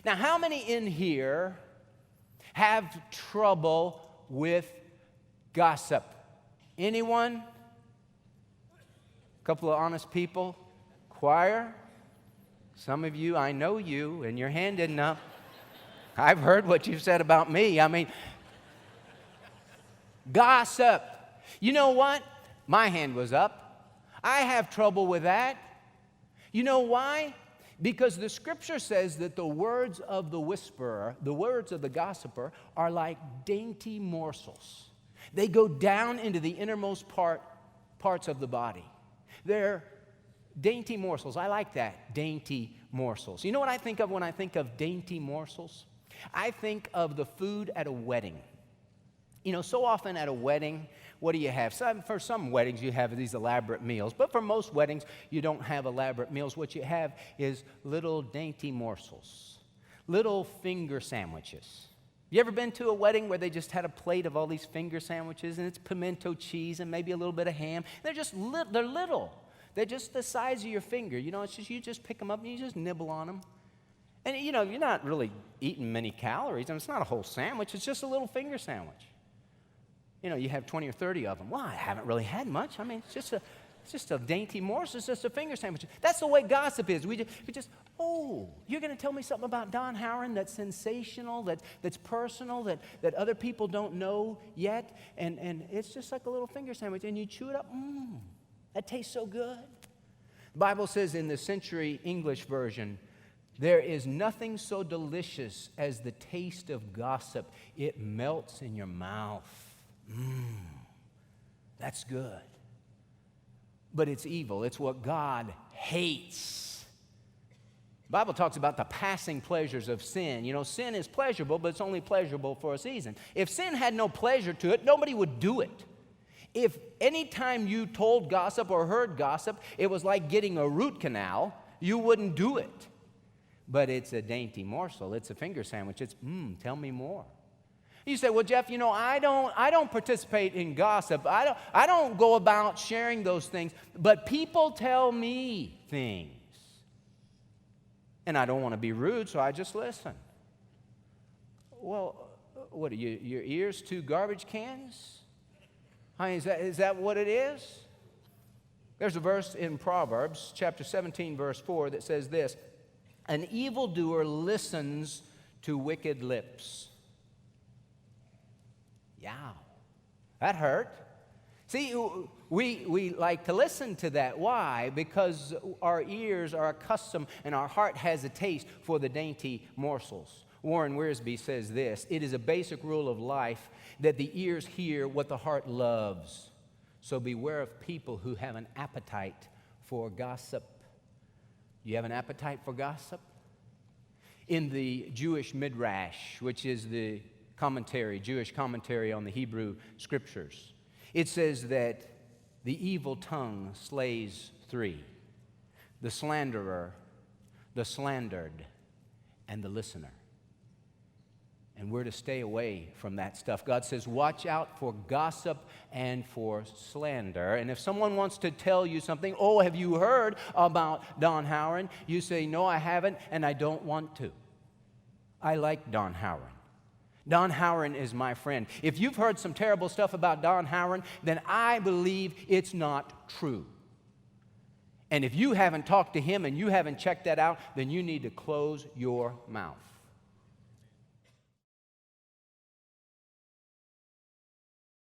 Now, how many in here have trouble with gossip? Anyone? A couple of honest people? Choir? Some of you, I know you, and your hand isn't up. I've heard what you've said about me. I mean, gossip. You know what? My hand was up. I have trouble with that. You know why? Because the scripture says that the words of the whisperer, the words of the gossiper, are like dainty morsels. They go down into the innermost parts of the body. They're dainty morsels. I like that, dainty morsels. You know what I think of when I think of dainty morsels? I think of the food at a wedding. You know, so often at a wedding, what do you have? For some weddings, you have these elaborate meals. But for most weddings, you don't have elaborate meals. What you have is little dainty morsels, little finger sandwiches. You ever been to a wedding where they just had a plate of all these finger sandwiches, and it's pimento cheese and maybe a little bit of ham? They're just they're little. They're just the size of your finger. You know, it's just you just pick them up and you just nibble on them. And, you know, you're not really eating many calories. I mean, it's not a whole sandwich. It's just a little finger sandwich. You know, you have 20 or 30 of them. Well, I haven't really had much. I mean, it's just a dainty morsel. It's just a finger sandwich. That's the way gossip is. We just you're going to tell me something about Don Howard that's sensational, that's personal, that other people don't know yet, and it's just like a little finger sandwich, and you chew it up. That tastes so good. The Bible says in the Century English Version, there is nothing so delicious as the taste of gossip. It melts in your mouth. That's good. But it's evil. It's what God hates. The Bible talks about the passing pleasures of sin. You know, sin is pleasurable, but it's only pleasurable for a season. If sin had no pleasure to it, nobody would do it. If any time you told gossip or heard gossip, it was like getting a root canal, you wouldn't do it. But it's a dainty morsel. It's a finger sandwich. It's, tell me more. You say, well, Jeff, you know, I don't participate in gossip. I don't go about sharing those things. But people tell me things. And I don't want to be rude, so I just listen. Well, what are your ears two garbage cans? Honey, is that what it is? There's a verse in Proverbs, chapter 17, verse 4, that says this: an evildoer listens to wicked lips. Yow, that hurt. See, we like to listen to that. Why? Because our ears are accustomed and our heart has a taste for the dainty morsels. Warren Wiersbe says this: it is a basic rule of life that the ears hear what the heart loves. So beware of people who have an appetite for gossip. You have an appetite for gossip? In the Jewish Midrash, which is the Jewish commentary on the Hebrew Scriptures, it says that the evil tongue slays three: the slanderer, the slandered, and the listener. And we're to stay away from that stuff. God says, watch out for gossip and for slander. And if someone wants to tell you something, oh, have you heard about Don Howard? You say, no, I haven't, and I don't want to. I like Don Howard. Don Howard is my friend. If you've heard some terrible stuff about Don Howard, then I believe it's not true. And if you haven't talked to him and you haven't checked that out, then you need to close your mouth.